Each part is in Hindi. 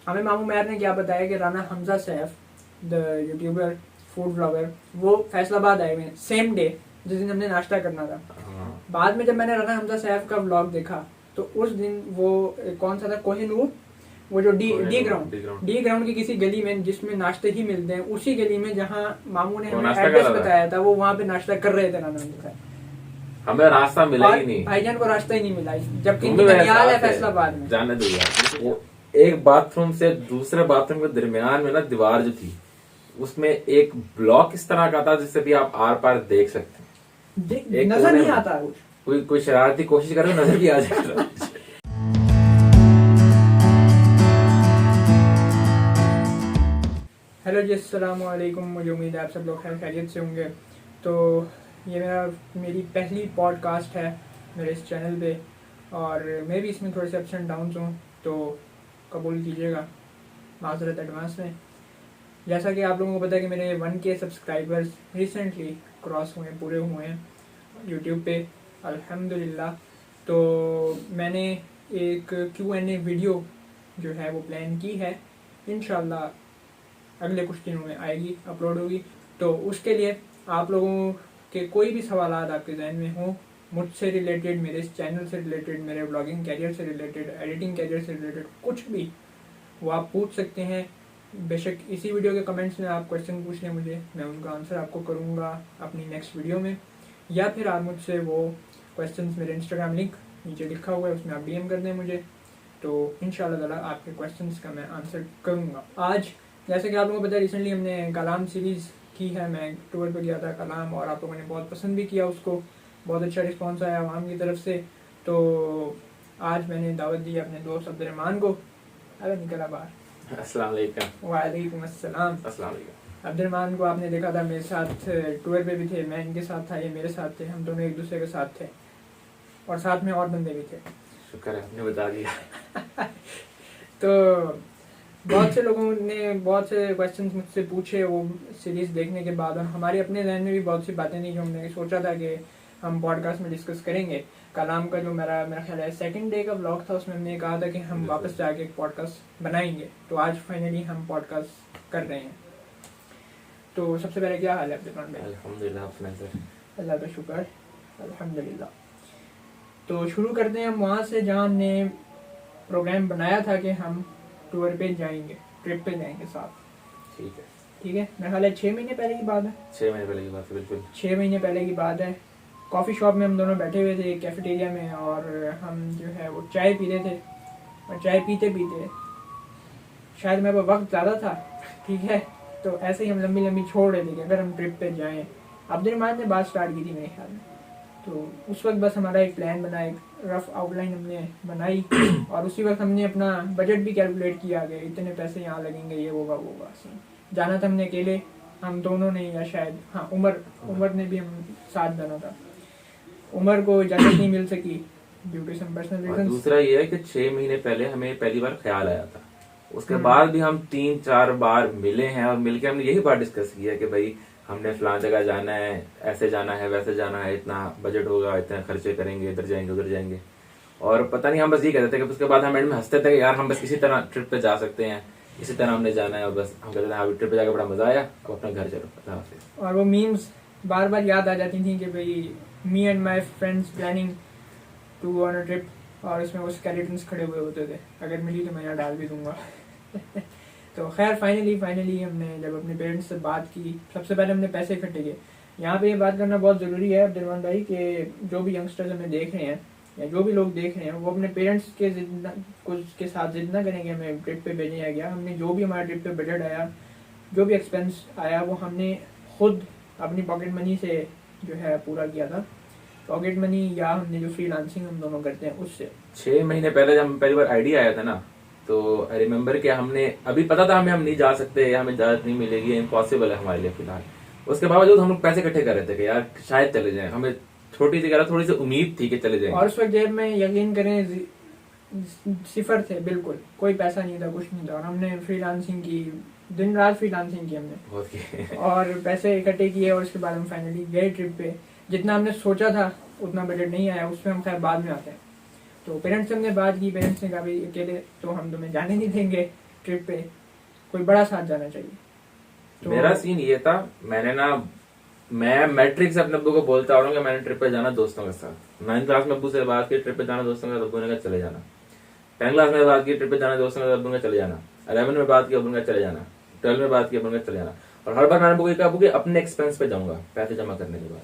हमें मामू मैर ने क्या बताया कि Rana Hamza Saif the YouTuber food blogger वो फैसलाबाद आए हुए सेम डे जिस दिन हमने नाश्ता करना था। बाद में जब मैंने राना हमजा सैफ का व्लॉग देखा तो उस दिन वो कौन सा था, कोहिनूर, वो जो डी ग्राउंड की किसी गली में जिसमें नाश्ते ही मिलते हैं, उसी गली में जहाँ मामू ने हमें एड्रेस बताया था, वो वहाँ पे नाश्ता कर रहे थे राना हमजा सैफ। हमें रास्ता मिला ही नहीं, भाईजान को रास्ता ही नहीं मिला, जबकि ननियाल है फैसलाबाद में। जाने दो यार, वो एक बाथरूम से दूसरे बाथरूम के दरमियान में ना दीवार जो थी उसमें एक ब्लॉक इस तरह का था जिससे भी आप आर पार देख सकते हैं, नजर नहीं आता कुछ। कोई शरारती कोशिश करे नजर भी आ जाएगा। हेलो जी, अस्सलाम वालेकुम। मुझे उम्मीद है आप सब लोग खैर खैरियत से होंगे। तो ये मेरी पहली पॉडकास्ट है मेरे इस चैनल पे, और मैं भी इसमें थोड़े से अप्स एंड डाउन्स हूँ, तो कबूल कीजिएगा, माज़रत एडवांस में। जैसा कि आप लोगों को पता है कि मेरे 1K सब्सक्राइबर्स रिसेंटली क्रॉस हुए, पूरे हुए हैं यूट्यूब पे, अल्हम्दुलिल्लाह। तो मैंने एक Q&A वीडियो जो है वो प्लान की है, इंशाल्लाह अगले कुछ दिनों में आएगी, अपलोड होगी। तो उसके लिए आप लोगों के कोई भी सवालात आपके जहन में हो मुझसे रिलेटेड, मेरे इस चैनल से रिलेटेड, मेरे व्लॉगिंग कैरियर से रिलेटेड, एडिटिंग कैरियर से रिलेटेड, कुछ भी वो आप पूछ सकते हैं। बेशक इसी वीडियो के कमेंट्स में आप क्वेश्चन पूछ लें मुझे, मैं उनका आंसर आपको करूँगा अपनी नेक्स्ट वीडियो में, या फिर आप मुझसे वो क्वेश्चंस मेरे इंस्टाग्राम लिंक नीचे लिखा हुआ है उसमें आप DM कर दें मुझे, तो इंशाल्लाह ताला आपके क्वेश्चंस का मैं आंसर करूँगा। आज जैसे कि आप लोगों को पता है रिसेंटली हमने कलाम सीरीज़ की है, मैं टूर पर गया था कलाम, और आप लोगों ने बहुत पसंद भी किया उसको, बहुत अच्छा रिस्पॉन्स आया आवाम की तरफ से। तो आज मैंने दावत दी अपने दोस्त अब्दुर्रहमान को। अरे निकला बाहर। अस्सलाम वालेकुम। वालेकुम अस्सलाम। अब्दुर्रहमान को आपने देखा था मेरे साथ टूर पे भी थे, मैं इनके साथ था, ये मेरे साथ थे, हम दोनों एक दूसरे के साथ थे, और साथ में और बंदे भी थे। शुक्र है आपने बता दिया। तो बहुत से लोगों ने बहुत से क्वेश्चंस मुझसे पूछे वो सीरीज देखने के बाद, और हमारे अपने जहन में भी बहुत सी बातें थी जो हमने सोचा था कि हम पॉडकास्ट में डिस्कस करेंगे। कलाम का जो मेरा ख्याल है सेकंड डे का व्लॉग था, उसमें हमने कहा था कि हम वापस जाके एक पॉडकास्ट बनाएंगे। तो आज फाइनली हम पॉडकास्ट कर रहे हैं। तो सबसे पहले क्या हाल है अब्दुर्रहमान भाई? अल्हम्दुलिल्लाह, अल्लाह का शुक्र, अल्हम्दुलिल्लाह। तो शुरू करते हैं हम वहाँ से जहाँ हमने प्रोग्राम बनाया था कि हम टूर पे जाएंगे, ट्रिप पे जाएंगे साथ। ठीक है, मेरा ख्याल है 6 महीने पहले की बात है। 6 महीने पहले की बात है, बिल्कुल 6 महीने पहले की बात है। कॉफ़ी शॉप में हम दोनों बैठे हुए थे कैफेटेरिया में, और हम जो है वो चाय पी रहे थे, और चाय पीते पीते शायद मेरे पास वक्त ज़्यादा था, ठीक है, तो ऐसे ही हम लंबी लंबी छोड़ रहे थे कि अगर हम ट्रिप पे जाएँ। अब्दुर्रहमान ने बात स्टार्ट की थी मेरे ख्याल में, तो उस वक्त बस हमारा एक प्लान बना, एक रफ आउटलाइन हमने बनाई, और उसी वक्त हमने अपना बजट भी कैलकुलेट किया कि इतने पैसे यहाँ लगेंगे, ये होगा वो होगा। जाना था हमने अकेले, हम दोनों ने, या शायद हाँ उमर ने भी हम साथ जाना था। उमर को इजाज़त नहीं मिल सकी due to some personal reasons. दूसरा ये है कि 6 महीने पहले हमें पहली बार ख्याल आया था, उसके बाद भी हम 3-4 बार मिले हैं, और मिलके हमने यही बात डिस्कस किया कि भाई हमने फलां जगह जाना है, ऐसे जाना है, वैसे जाना है, इतना बजट होगा, इतने खर्चे करेंगे, इधर जाएंगे उधर जाएंगे। और पता नहीं हम बस ये कहते थे कि उसके बाद हम एंड में हंसते थे कि यार हम बस इसी तरह ट्रिप पे जा सकते हैं, इसी तरह हमने जाना है, और बस हम कहते थे हाँ ट्रिप पे जाकर बड़ा मजा आया, अब अपना घर चलो। और वो मीम्स बार बार याद आ जाती थी कि भाई me and my friends planning to on a trip, और इसमें वो स्केलेटन्स खड़े हुए होते थे, अगर मिली तो मैं यहाँ डाल भी दूंगा। तो खैर फाइनली हमने जब अपने पेरेंट्स से बात की, सबसे पहले हमने पैसे इकट्ठे किए। यहाँ पे ये बात करना बहुत ज़रूरी है अब्दुर्रहमान भाई कि जो भी यंगस्टर्स हमें देख रहे हैं या जो भी लोग देख रहे हैं, वो अपने पेरेंट्स के साथ जिद ना करेंगे हमें ट्रिप पे भेजना गया। हमने जो भी हमारा ट्रिप पे बजट आया, जो भी एक्सपेंस आया, वो हमने खुद अपनी पॉकेट मनी से जो है पूरा किया था। पॉकेट मनी या हमने जो फ्रीलांसिंग हम दोनों करते हैं उससे। 6 महीने पहले जब पहली बार आइडिया आया था ना, तो आई रिमेम्बर कि हमने अभी पता था हम नहीं जा सकते, हमें इजाजत नहीं मिलेगी, इम्पॉसिबल है हमारे लिए फिलहाल। उसके बावजूद हम लोग पैसे इकट्ठे कर रहे थे कि यार शायद चले जाएं, हमें थोड़ी सी उम्मीद थी कि चले जाएं। और उस वक्त जेब में यकीन करें सिफर थे, बिल्कुल कोई पैसा नहीं था, कुछ नहीं था, और हमने फ्रीलांसिंग की, दिन रात फ्रीलांसिंग की हमने बहुत की। और पैसे इकट्ठे किए, और उसके बाद हम फाइनली गए ट्रिप पे। जितना हमने सोचा था उतना बजट नहीं आया, उसमें हम खैर बाद में आते हैं। तो पेरेंट्स से हमने बात की, पेरेंट्स ने कहा भाई अकेले तो हम तुम्हें जाने नहीं देंगे, ट्रिप पे कोई बड़ा साथ जाना चाहिए। तो मेरा सीन ये था, मैं मैट्रिक से अपने अब्बू को बोलता आ रहा हूँ कि मैंने ट्रिप पे जाना दोस्तों के साथ। 9th क्लास में अब्बू से बात की ट्रिप पे जाना दोस्तों के साथ, अब्बू ने कहा चले जाना। 10th क्लास में बात की ट्रिप पे जाना दोस्तों के साथ, अब्बू ने कहा चले जाना। 11 में बात की, अब्बू ने कहा चले जाना। 12 में बात की, अब्बू ने कहा चले जाना। और हर बार मैंने अब्बू को कहा, अब्बू के अपने एक्सपेंस पे जाऊंगा पैसे जमा करने के बाद।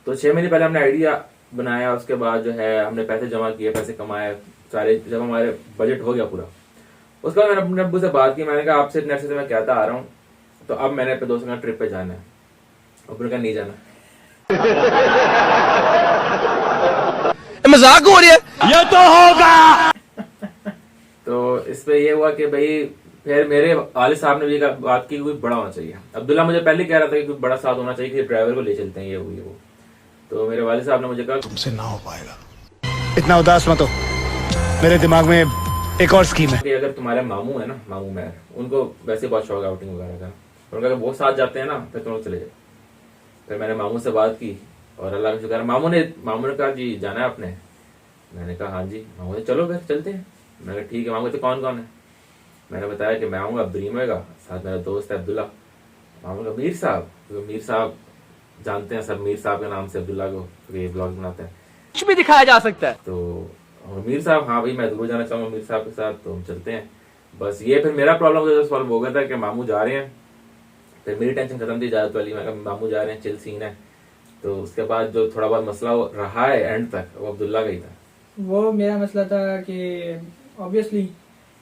तो 6 महीने पहले हमने आइडिया बनाया, उसके बाद जो है हमने पैसे जमा किए, पैसे कमाए सारे। जब हमारे बजट हो गया पूरा, उसके बाद मैंने अपने अब्बू से बात की। मैंने कहा आपसे इतने अरसे से मैं कहता आ रहा हूँ, तो अब मैंने अपने दोस्तों के ट्रिप पे जाना है। अब्बू ने कहा नहीं जाना। मजाक हो रही है, ये तो होगा। तो इस पे ये हुआ कि भाई फिर मेरे वालिद साहब ने भी बात की कोई बड़ा होना चाहिए। अब्दुल्ला मुझे पहले कह रहा था कि कोई बड़ा साथ होना चाहिए कि ड्राइवर को ले चलते हैं, ये वो। तो मेरे वालिद साहब ने मुझे कहा तुमसे ना हो पाएगा, इतना उदास मत हो, मेरे दिमाग में एक और स्कीम है कि अगर तुम्हारे मामू है ना, मामू मेहर, उनको वैसे बहुत शौक है आउटिंग वगैरह का, उनका अगर वो साथ जाते हैं ना फिर तुम लोग चले जाओ। फिर मैंने मामू से बात की और अल्लाह का शुक्र है, मामू ने कहा जी जाना है आपने। मैंने कहा हाँ जी। मामू ने चलो फिर चलते हैं। मैंने कहा ठीक है। मामू तो कौन कौन है? मैंने बताया कि मैं आऊंगा, अब्दुरीम होगा, साथ मेरा दोस्त है अब्दुल्ला। मामू का मीर साहब, तो मीर साहब जानते हैं सब, मीर साहब के नाम से अब्दुल्ला को, तो ये ब्लॉग बनाते हैं, कुछ भी दिखाया जा सकता है। तो मीर साहब हाँ भाई मैं जरूर जाना चाहूंगा मीर साहब के साथ, तो हम चलते हैं। बस ये फिर मेरा प्रॉब्लम सॉल्व हो गया था कि मामू जा रहे हैं। फिर मेरी टेंशन खत्म थी इजाजत वाली। मैं कहा मामू जा रहे हैं, चिल सीन है। तो उसके बाद जो थोड़ा बहुत मसला रहा है एंड तक, वो अब्दुल्ला का ही था। वो मेरा मसला था कि ऑब्वियसली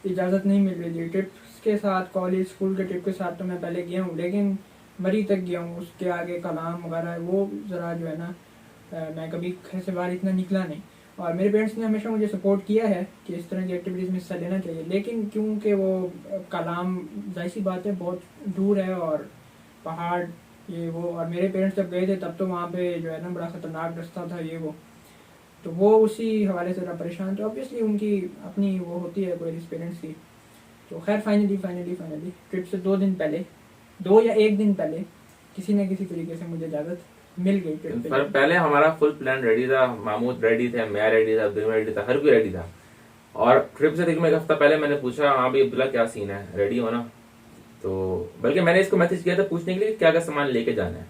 इजाज़त नहीं मिल रही थी ट्रिप्स के साथ। कॉलेज स्कूल के ट्रिप के साथ तो मैं पहले गया हूँ, लेकिन मरी तक गया हूँ। उसके आगे कलाम वगैरह वो ज़रा जो है ना, मैं कभी घर से बाहर इतना निकला नहीं। और मेरे पेरेंट्स ने हमेशा मुझे सपोर्ट किया है कि इस तरह की एक्टिविटीज़ में हिस्सा लेना चाहिए, लेकिन क्योंकि वो कलाम जाहिर सी बात है बहुत दूर है और पहाड़ ये वो, और मेरे पेरेंट्स जब गए थे तब तो वहाँ पे जो है ना बड़ा ख़तरनाक रास्ता था ये वो, तो वो उसी हवाले से परेशान थे। ऑब्वियसली उनकी अपनी वो होती है कोई पेरेंट्स की। तो खैर फाइनली ट्रिप से 2 दिन पहले, 2 या 1 दिन पहले किसी न किसी तरीके से मुझे इजाज़त मिल गई ट्रिप पर पहले हमारा फुल प्लान रेडी था, मामू रेडी थे, मैं रेडी था, अब्दुल्ला रेडी था, हर कोई रेडी था। और ट्रिप से एक हफ्ता पहले मैंने पूछा हाँ भाई अब्दुल्ला क्या सीन है, रेडी हो ना? तो बल्कि मैंने इसको मैसेज किया था पूछने के लिए क्या क्या सामान लेके जाना है,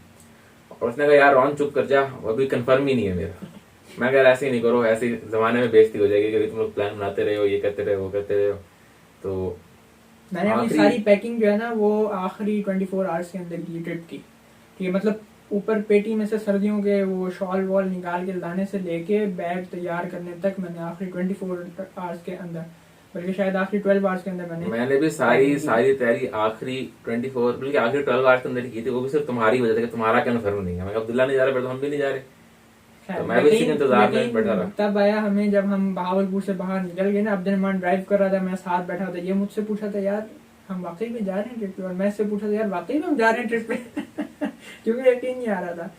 और उसने कहा यार रॉन चुप कर जा, अभी कंफर्म ही नहीं है मेरा। मैं कह ऐसे ही नहीं करो, ऐसे जमाने में बेइज्जती हो जाएगी कि तुम लोग प्लान बनाते रहे हो, ये करते रहे, वो करते रहे हो। तो मैंने अपनी सारी पैकिंग जो है ना वो आखिरी 24 आवर्स के अंदर की ट्रिप की। ठीक है, मतलब ऊपर पेटी में से सर्दियों के वो शॉल वॉल निकाल के लाने से लेके बैग तैयार करने तक मैंने आखिरी 24 आवर्स के अंदर, बल्कि शायद आखिरी 12 आवर्स के अंदर मैंने भी सारी तैयारी आखिरी 24 बल्कि आखिरी 12 आवर्स के अंदर की थी। वो भी सिर्फ तुम्हारी वजह से, तुम्हारा कंफर्म नहीं है। मैं अब्दुल्ला नहीं जा रहा, फिर तो हम भी नहीं जा रहे। तो मैं भी इसी के इंतजार में बैठा रहा। तब आया हमें जब हम बहावलपुर से बाहर निकल गए ना, अब्दुलरहमान ड्राइव कर रहा था, मैं साथ बैठा था। ये मुझसे पूछा था यार हम वाकई में जा रहे हैं ट्रिप पे, और मैं इससे पूछा था यार वाकई में हम जा रहे हैं ट्रिप पे क्योंकि यकीन नहीं आ रहा था।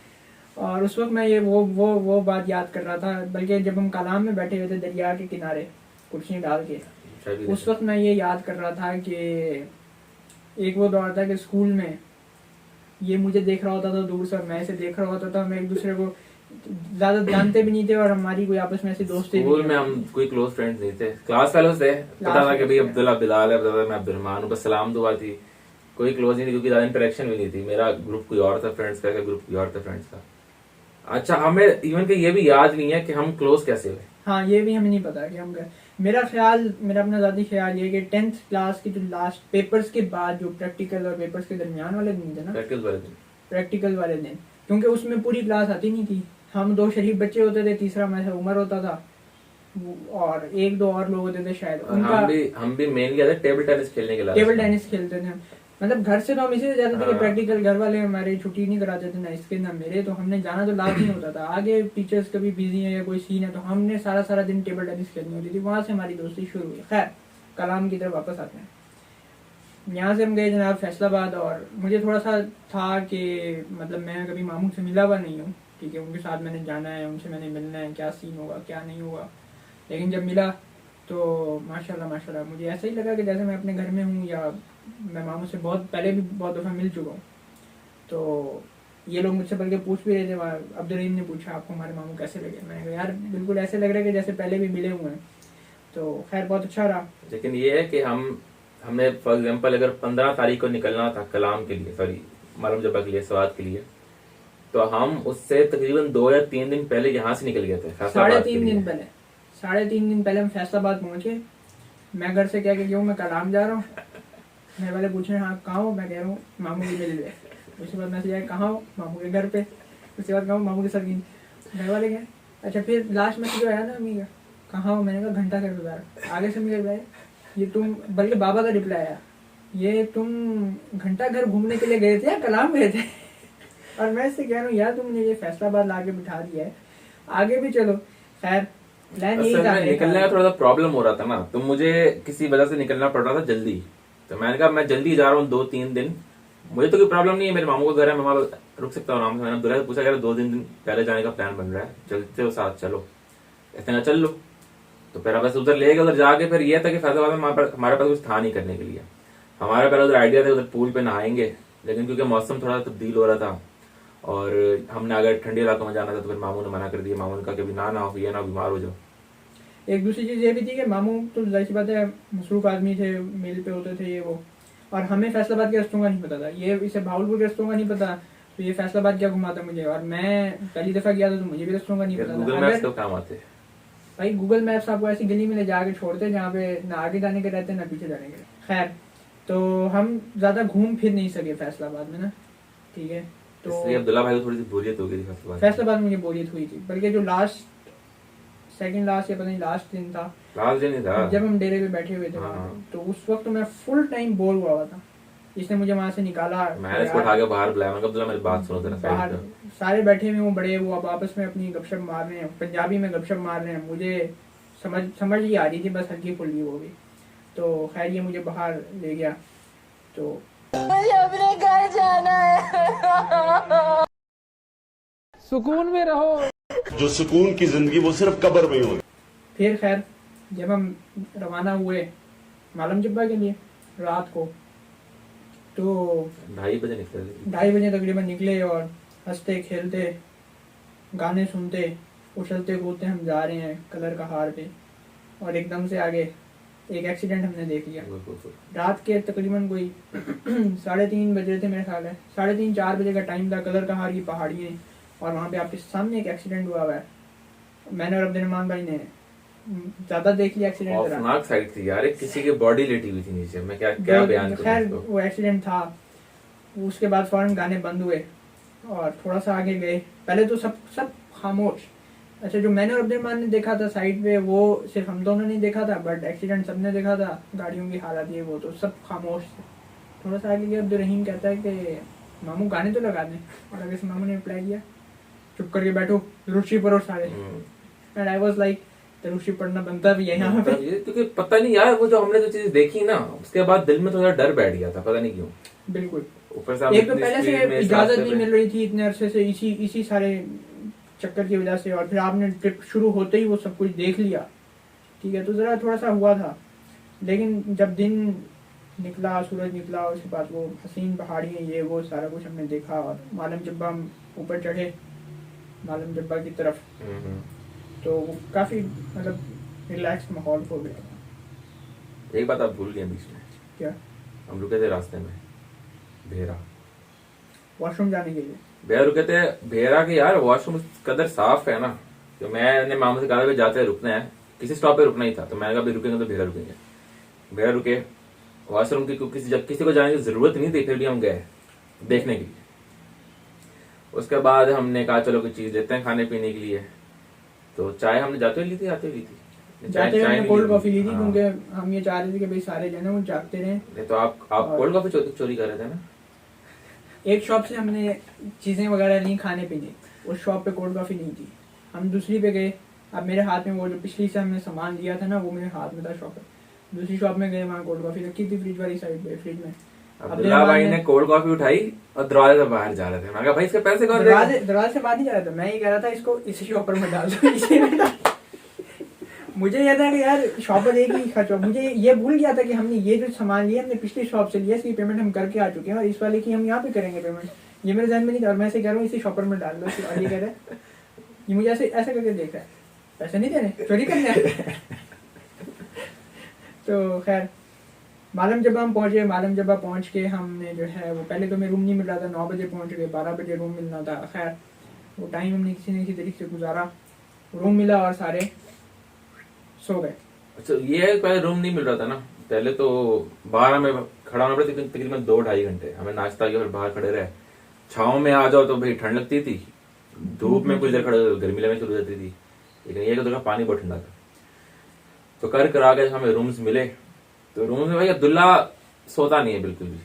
और उस वक्त मैं ये वो बात याद कर रहा था, बल्कि जब हम कलाम में बैठे हुए थे दरिया के किनारे कुर्सियां डाल के, उस वक्त मैं ये याद कर रहा था कि एक वो दौर था कि स्कूल में ये मुझे देख रहा होता था दूर से, मैं इसे देख रहा होता था। हम एक दूसरे को ज्यादा जानते भी नहीं थे और हमारी कोई आपस में ऐसी दोस्ती स्कूल में हम कोई क्लोज फ्रेंड्स नहीं थे, क्लास फेलोज थे। पता था कि भाई अब्दुल्ला बिलाल है, पता था मैं अब्दुलरहमान हूँ, बस सलाम दुआ थी, कोई क्लोज नहीं थी क्योंकि ज्यादा इंटरेक्शन भी नहीं थी। मेरा ग्रुप कोई और था फ्रेंड्स का, ग्रुप कोई और था फ्रेंड्स का। अच्छा हमें इवन के ये भी याद नहीं है कि हम क्लोज कैसे हुए। हाँ ये भी हमें नहीं पता कि हम मेरा अपना ज़ाती ख्याल ये कि 10th क्लास की जो लास्ट पेपर्स के बाद जो प्रैक्टिकल और पेपर्स के दरमियान वाले दिन थे ना, प्रैक्टिकल वाले दिन, क्योंकि उसमें पूरी क्लास आती नहीं थी। हम 2 शरीफ बच्चे होते थे, तीसरा मैं उमर होता था और 1-2 और लोग होते थे शायद। हम भी मेनली टेबल टेनिस खेलने के लिए, टेबल टेनिस खेलते थे। मतलब घर से तो हम इसी जाते थे कि प्रैक्टिकल घर वाले हमारे छुट्टी नहीं कराते थे, ना इसके ना मेरे, तो हमने जाना तो लाजमी होता था। आगे टीचर्स कभी बिजी है या कोई सीन है तो हमने सारा दिन टेबल टेनिस खेलनी होती थी। वहां से हमारी दोस्ती शुरू हुई। खैर कलाम की तरफ वापस आते हैं। यहाँ से हम गए जनाब फैसलाबाद, और मुझे थोड़ा सा था कि मतलब मैं कभी मामू से मिला हुआ नहीं हूँ, ठीक है, उनके साथ मैंने जाना है, उनसे मैंने मिलना है, क्या सीन होगा क्या नहीं होगा। लेकिन जब मिला तो माशाल्लाह मुझे ऐसा ही लगा कि जैसे मैं अपने घर में हूँ, या मैं मामू से बहुत पहले भी बहुत दफ़ा मिल चुका हूँ। तो ये लोग मुझसे बल्कि पूछ भी रहे थे, अब्दुलरहीम ने पूछा आपको हमारे मामू कैसे लगे। मैंने कहा यार बिल्कुल ऐसे लग रहा है कि जैसे पहले भी मिले हुए हैं। तो खैर बहुत अच्छा रहा। लेकिन ये है कि हम हमने फॉर एग्जांपल अगर 15 तारीख को निकलना था कलाम के लिए, सॉरी मालूम जबा के लिए, स्वाद के लिए, तो हम उससे तकरीबन 2 या 3 दिन पहले यहाँ से निकल गए थे फैसलाबाद के लिए। 3.5 दिन पहले हम फैसलाबाद पहुंचे। मैं घर से क्या कह गया मैं कलाम जा रहा हूँ। मेरे वाले पूछ रहे हैं हाँ कहाँ हो, मैं कह रहा हूँ मामू की मिल गए। उसके बाद मैसेज आया कहाँ हो, मामू के घर पे। उसके बाद कहा मामू के साथ गई। मेरे वाले गए। अच्छा फिर लास्ट मैसेज आया ना अम्मी का, कहाँ हो, मैंने कहा घंटा घर पे बाहर। आगे से मुझे रिप्लाई, ये तुम, बल्कि बाबा का रिप्लाई आया, ये तुम घंटा घर घूमने के लिए गए थे या कलाम गए थे। और मैं इससे कह रहा हूँ यार तुमने ये फैसलाबाद ला के बिठा दिया है, आगे भी चलो। खैर प्लान यही था। निकलने का थोड़ा सा प्रॉब्लम हो रहा था ना, तो मुझे किसी वजह से निकलना पड़ रहा था जल्दी। तो मैंने कहा मैं जल्दी जा रहा हूँ 2-3 दिन, मुझे तो कोई प्रॉब्लम नहीं है, मेरे मामू का घर है, मैं वहाँ रुक सकता हूँ आराम से। मैंने अब्दुल्ला से पूछा 2-3 दिन पहले जाने का प्लान बन रहा है, चलते हो साथ, चलो। ऐसे ना चल लो। तो फिर बस उधर ले गए। उधर जाके फिर ये था कि फैसलाबाद में हमारे पास कुछ था नहीं करने के लिए। हमारा पहले उधर आइडिया था उधर पूल पे नहाएंगे, लेकिन क्योंकि मौसम थोड़ा तब्दील हो रहा था और हमने अगर ठंडे इलाकों में जाना था तो फिर मामू ने मना कर दिया। मामू ने कहा कि अभी ना हो, ये ना बीमार हो जाओ। एक दूसरी चीज ये भी थी कि मामू तो जाहिर सी बात है मसरूफ आदमी थे, मेल पे होते थे ये वो, और हमें फैसलाबाद के रस्तों का नहीं पता था। ये इसे भावलपुर के रस्तों का नहीं पता, तो ये फैसलाबाद क्या घुमाता मुझे। और मैं पहली दफा गया था तो मुझे भी रस्तों का नहीं पता गूगल था। मैप्स कब काम आते हैं भाई गूगल मैप्स आपको ऐसी गली में ले जाके छोड़ते जहाँ पे ना आगे जाने के रहते ना पीछे जाने के। खैर तो हम ज्यादा घूम फिर नहीं सके फैसलाबाद में ना, ठीक है। तो इसलिए अब्दुल्ला भाई को थोड़ी सी बोरियत हो गई थी फैसलाबाद में मुझे बोरियत हुई थी, बल्कि जो सेकंड लास्ट या पता नहीं लास्ट दिन था, लास्ट दिन ही था जब हम डेरे पे बैठे हुए थे हाँ। वहाँ पे, तो उस वक्त मैं फुल टाइम बोर हुआ था। इसने मुझे वहां से निकाला, मैंने इसको उठा के बाहर बुलाया। मैं कहा अब्दुल्ला मेरी बात सुनो जरा साइड बाहर पे। सारे बैठे हुए वो बड़े, वो अब आपस में अपनी गपशप मार रहे हैं, पंजाबी में गपशप मार रहे हैं। मुझे समझ ही आ रही थी बस हल्की फुल्की वो भी। तो खैर ये मुझे बाहर ले गया। तो मुझे अपने घर जाना है। सुकून में रहो। जो सुकून की जिंदगी वो सिर्फ कब्र में ही होगी। फिर खैर जब हम रवाना हुए मालम जब्बा के लिए रात को, तो 2:30 बजे निकले थे। 2:30 बजे तकरीबन निकले और हंसते खेलते गाने सुनते उछलते कूदते हम जा रहे हैं कलर का हार पे, और एकदम से आगे एक एक्सीडेंट हमने देख लिया। रात के तकरीबन कोई 3:30 बजे थे मेरे ख्याल है, 3:30-4 बजे का टाइम था। कलर का हार की पहाड़ी है और वहाँ पे आपके सामने एक एक्सीडेंट हुआ है। मैंने और अब्दुलरहमान भाई ने ज्यादा देख लिया एक्सीडेंट। खौफनाक साइड थी यार, किसी की बॉडी लेटी हुई थी नीचे। मैं क्या बयान करूं। खैर वो एक्सीडेंट था। उसके बाद फौरन गाने बंद हुए और थोड़ा सा आगे गए। पहले तो सब खामोश। अच्छा जो मैंने और अब्दुलरहमान ने देखा था साइड पे, वो सिर्फ हम दोनों ने देखा था, बट एक्सीडेंट सबने देखा था। गाड़ियों की हालत ये वो, तो सब खामोश थे। थोड़ा सा आगे गया, अब्दुलरहीम कहता है कि मामू गाने तो लगा दें, और आगे से मामू ने रिप्लाई किया चुप करके बैठो, रुचि पढ़ो सारे। एंड आई वाज लाइक रुचि पढ़ना बनता भी है यहाँ पे, क्योंकि पता नहीं यार वो जो हमने जो चीज देखी ना, उसके बाद दिल में थोड़ा डर बैठ गया था, पता नहीं क्यों। बिल्कुल। ऊपर से एक तो पहले से इजाजत नहीं मिल रही थी इतने अरसे से, इसी सारे चक्कर की वजह से, और फिर आपने ट्रिप शुरू होते ही वो सब कुछ देख लिया, ठीक है, तो जरा थोड़ा सा हुआ था। लेकिन जब दिन निकला, सूरज निकला, उसके बाद वो हसीन पहाड़ी है ये वो सारा कुछ हमने देखा, और मालम जब्बा हम ऊपर चढ़े मालम जब्बा की तरफ, तो वो काफी मतलब रिलैक्स माहौल हो गया। एक बात आप भूल गए बीच में। क्या? हम रुके थे रास्ते में भेरा, वॉशरूम जाने के लिए। भेरा रुके थे। भेरा के यार वॉशरूम कदर साफ है ना, तो मैंने मामू से कहा जाते रुकना है, किसी स्टॉप पे रुकना ही था, तो मैंने कहा रुकेंगे तो भेरा रुकेंगे। भेरा रुके, वॉशरूम की जब किसी को जाने की जरूरत नहीं थी, फिर भी हम गए देखने के लिए। उसके बाद हमने कहा चलो कोई चीज लेते हैं खाने पीने के लिए, तो चाय हमने जाते हुए ली थी, आते हुए ली थी। जाते हुए हमने कोल्ड कॉफी ली थी, हाँ। क्योंकि हम ये चाह रहे थे कि भाई सारे जो है ना वो जागते रहे। नहीं तो आप कोल्ड कॉफी चोरी कर रहे थे ना। एक शॉप से हमने चीजें वगैरह ली खाने पीने, उस शॉप पे कोल्ड कॉफी नहीं थी, हम दूसरी पे गए। अब मेरे हाथ में वो जो पिछली से हमने सामान लिया था ना, वो मेरे हाथ में था शॉप पे। दूसरी शॉप में गए, वहाँ कोल्ड कॉफी रखी थी फ्रिज वाली साइड पे, फ्रिज में। अब्दुल्ला भाई ने कोल्ड कॉफी उठाई और दरवाजे से बाहर जा रहे थे। मैंने कहा भाई इसके पैसे कौन देगा? दरवाजे से बाहर नहीं जा रहा था, मैं ये कह रहा था इसको इसी शॉपर में डाल दो, इसी में डाल। मुझे यह था कि यार शॉपर एक ही खर्च, मुझे ये भूल गया था कि हमने ये जो सामान लिया हमने पिछली शॉप से लिया, इसकी पेमेंट हम करके आ चुके हैं, और इस वाले की हम यहाँ पे करेंगे पेमेंट। ये मेरे ध्यान में नहीं था, और मैं ऐसे कह रहा हूँ इसी शॉपर में डाल दो। और ये कह रहे ये मुझे ऐसे करके देख रहा है, पैसे नहीं देने, चोरी करने। तो खैर मालम जब हम पहुंचे, मालम जब पहुंच के हमने जो है वो पहले तो मैं रूम नहीं मिल रहा था, 9 बजे पहुंच गए, 12 बजे रूम मिलना था। खैर वो टाइम हमने किसी न किसी तरीके से गुजारा, रूम मिला और सारे सो गए। अच्छा ये है, पहले रूम नहीं मिल रहा था ना, पहले तो बाहर हमें खड़ा होना पड़ा तकरीबन 2-2.5 घंटे। हमें नाश्ता किया, फिर बाहर खड़े रहे। छाँव में आ जाओ तो भाई ठंड लगती थी, धूप में कुछ देर खड़े हो गर्मी लगने शुरू हो जाती थी। लेकिन ये तो पानी बहुत ठंडा था। तो कर करा के हमें रूम्स मिले, तो रूम्स में भाई अब्दुल्ला सोता नहीं है बिल्कुल भी।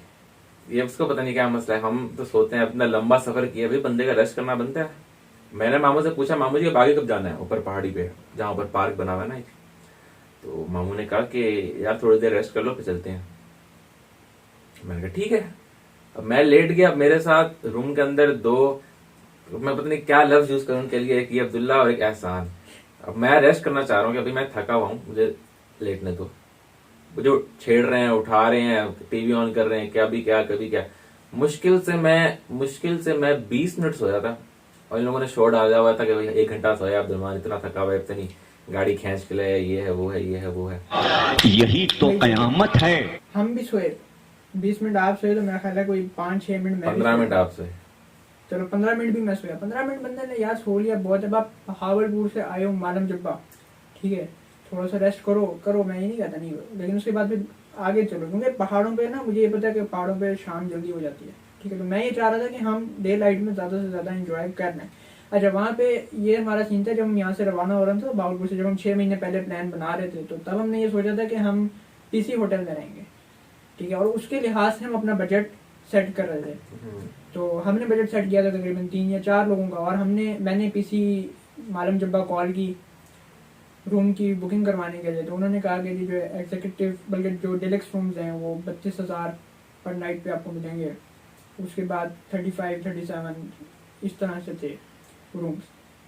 ये उसको पता नहीं क्या मसला है, हम तो सोते हैं। अपना लंबा सफर किया भाई, बंदे का रेस्ट करना बनता है। मैंने मामू से पूछा, मामू जी अब आगे कब जाना है ऊपर पहाड़ी पे जहाँ ऊपर पार्क बना हुआ है ना। तो मामू ने कहा कि यार थोड़ी देर रेस्ट कर लो फिर चलते हैं। मैंने कहा ठीक है। अब मैं लेट गया, मेरे साथ रूम के अंदर 2, मैं पता नहीं क्या लफ्ज यूज करूं उनके लिए, एक ये अब्दुल्ला और एक एहसान। अब मैं रेस्ट करना चाह रहा हूँ कि अभी मैं थका हुआ हूँ, मुझे लेटने दो। वो जो छेड़ रहे हैं, उठा रहे हैं, टीवी ऑन कर रहे हैं, क्या भी क्या कभी क्या। मुश्किल से मैं 20 मिनट सोया था, और इन लोगों ने शोर डाला हुआ था कि भाई 1 घंटा सोया अब्दुलमान, इतना थका हुआ है, इतनी गाड़ी खींच के लाया, ये है वो है ये है वो है। यही तो कयामत है। हम भी सोए, 20 मिनट आप सोए तो मेरा ख्याल है कोई 5-6 मिनट मैं 15 मिनट आप सोए। चलो 15 मिनट भी मैं सोया। 15 मिनट बंदे ने यार सो लिया बहुत है। आप हावलपुर से आए हो मालम जब्बा, ठीक है, थोड़ा सा रेस्ट करो, मैं ये नहीं कहता नहीं, लेकिन उसके बाद फिर आगे चलो, क्योंकि पहाड़ों पे ना मुझे ये पता है कि पहाड़ों पे शाम जल्दी हो जाती है, ठीक है। तो मैं ये चाह रहा था कि हम डे लाइट में ज़्यादा से ज़्यादा इंजॉय करना है। अच्छा वहाँ पे ये हमारा सीन था, जब हम यहाँ से रवाना हो रहे थे बावलपुर से, जब हम 6 महीने पहले प्लान बना रहे थे, तो तब हमने ये सोचा था कि हम पीसी होटल में रहेंगे, ठीक है, और उसके लिहाज से हम अपना बजट सेट कर रहे थे। तो हमने बजट सेट किया था तकरीबन 3 या 4 लोगों का, और मैंने पीसी मालम जब्बा कॉल की रूम की बुकिंग करवाने के लिए। तो उन्होंने कहा कि जी जो एग्जीक्यूटिव बल्कि जो डिलक्स रूम्स हैं वो 32,000 पर नाइट पे आपको मिलेंगे। उसके बाद 35-37 इस तरह से थे रूम्स।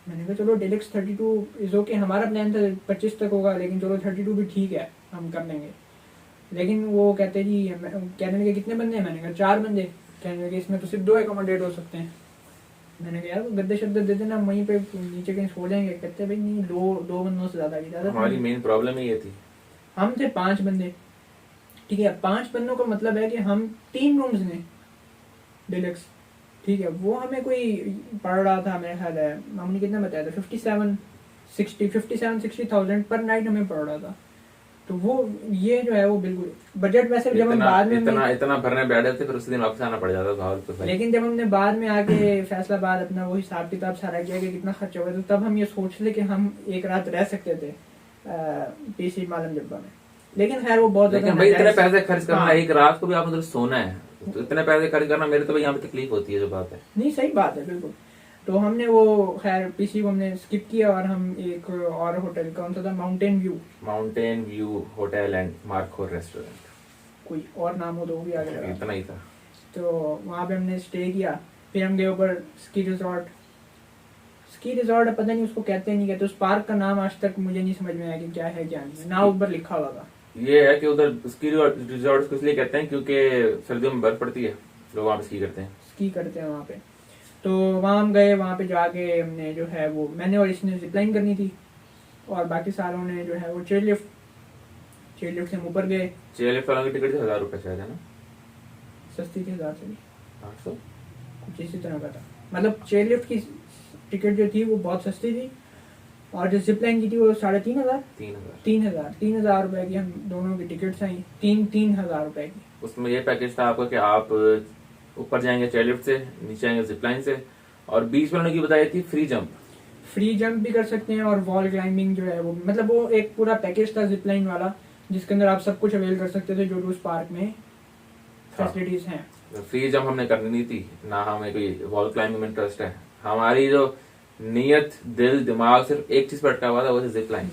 मैंने कहा चलो डिलक्स 32 इज ओके, हमारा प्लान था 25 तक होगा, लेकिन चलो 32 भी ठीक है, हम कर लेंगे। लेकिन वो कहते जी, कहने लगे कितने बंदे हैं, मैंने कहा 4 बंदे। कहने लगे इसमें तो सिर्फ 2 एकोमोडेट हो सकते हैं। मैंने कहा यार वो गद्दे शद्दे दे देना, वहीं पे नीचे कहीं सो जाएंगे। कहते भाई नहीं, 2 बंदों से ज्यादा की ज्यादा। हमारी मेन प्रॉब्लम ही ये थी, हम थे 5 बंदे, ठीक है। 5 बंदों का मतलब है कि हम 3 रूम्स ने डिलक्स, ठीक है, वो हमें कोई पड़ रहा था, मेरे ख्याल है हमने कितना बताया था 57-60,000 पर नाइट हमें पड़ रहा था। तो वो ये जो है वो बिल्कुल बजट, वैसे जब हम बाद में इतना भरने बैठे थे, फिर उसी दिन वापस आना पड़ जाता था। लेकिन जब हमने बाद में आके फैसलाबाद अपना वो हिसाब किताब सारा किया कि कितना खर्चा हुआ, तो तब हम ये सोच ले कि हम एक रात रह सकते थे पीसी मालम जब्बा में। लेकिन खैर वो बहुत, लेकिन भाई इतने पैसे खर्च करना, एक रात को भी आप उधर सोना है, तो इतने पैसे खर्च करना, मेरे तो भाई यहाँ पे तकलीफ होती है जो बात है। नहीं सही बात है बिल्कुल। तो हमने वो खैर पीसी को हमने स्किप किया, और हम एक और होटल, कौन सा था, mountain view hotel and Marco restaurant, कोई और नाम हो तो वो भी आगे लगा, इतना ही था। तो वहाँ पे हमने स्टे किया। फिर हम गए ऊपर स्की रिजॉर्ट पता नहीं उसको कहते नहीं कहते, उस पार्क का नाम आज तक मुझे नहीं समझ में आया कि क्या है क्या नहीं, ना ऊपर लिखा हुआ था। ये है कि उधर स्की रिजॉर्ट इसलिए कहते हैं क्योंकि सर्दियों में बर्फ पड़ती है, लोग वहाँ पे स्की करते हैं वहाँ पे। तो वहाँ हम गए, वहाँ पे जाके हमने जो है वो, मैंने और इसने जिपलाइन करनी थी, और बाकी सारों ने जो है वो चेयर लिफ्ट से हम ऊपर गए। चेयर लिफ्ट वालों की टिकट 1000 रुपए शायद है ना, सस्ती थी 1000 से भी, 800 कुछ इसी तरह का था। मतलब चेयर लिफ्ट की टिकट जो थी वो बहुत सस्ती थी, और जो जिपलाइन की थी वो 3,500 रुपए की हम दोनों की टिकट्स आई, 3,000 रुपए की। उसमें ये पैकेज था आपका कि आप ऊपर जाएंगे चेयर लिफ्ट से, नीचे आएंगे जिपलाइन से, और बीच में उन्होंने बताई थी फ्री जंप भी कर सकते हैं, और वॉल क्लाइंबिंग जो है वो, मतलब वो एक पूरा पैकेज था जिपलाइन वाला, जिसके अंदर आप सब कुछ अवेल कर सकते थे जो उस पार्क में फैसिलिटीज हैं। फ्री जंप हमने करनी नहीं थी ना, हमें कोई वॉल क्लाइंबिंग में इंटरेस्ट है। हमारी जो नियत, दिल, दिमाग सिर्फ एक चीज पर अटका हुआ था, वो जिपलाइन।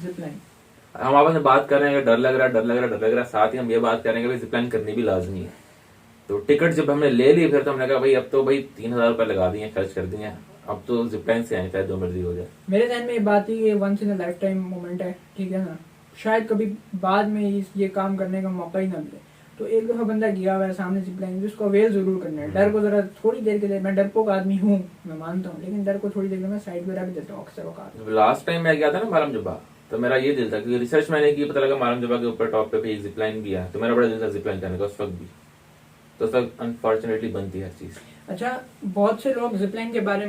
हम आपस में बात कर रहे हैं कि डर लग रहा, साथ ही हम ये बात कर रहे हैं कि जिपलाइन करनी भी लाजमी है। तो टिकट जब हमने ले ली, फिर तो हमने कहा भाई अब तो भाई 3,000 रुपए लगा दिए, खर्च कर दिए, अब तो जिपलाइन से आए, चाहे जो मर्जी हो जाए। मेरे ध्यान में ये बात है कि once in a life time moment है, ठीक है ना, शायद कभी बाद में ये काम करने का मौका ही ना मिले। तो एक दफा बंदा गया हुआ है सामने जिपलाइन, उसको अवेल जरूर करना है। डर को जरा थोड़ी देर के लिए, मैं डरपोक आदमी हूँ, मैं मानता हूँ, लेकिन डर को थोड़ी देर के मैं साइड में रख देता हूँ अक्सर औकात। लास्ट टाइम मैं गया था ना मालम जब्बा, तो मेरा ये दिल था, क्योंकि रिसर्च मैंने की, पता लगा मालूम जबा के ऊपर टॉप पे एक जिपलाइन भी है, तो मेरा बड़ा दिल था जिपलाइन करने का उस वक्त भी। तो उस वक्त अनफॉर्चुनेटली बनती है हर चीज। अच्छा, बहुत से लोग जिपलाइन के बारे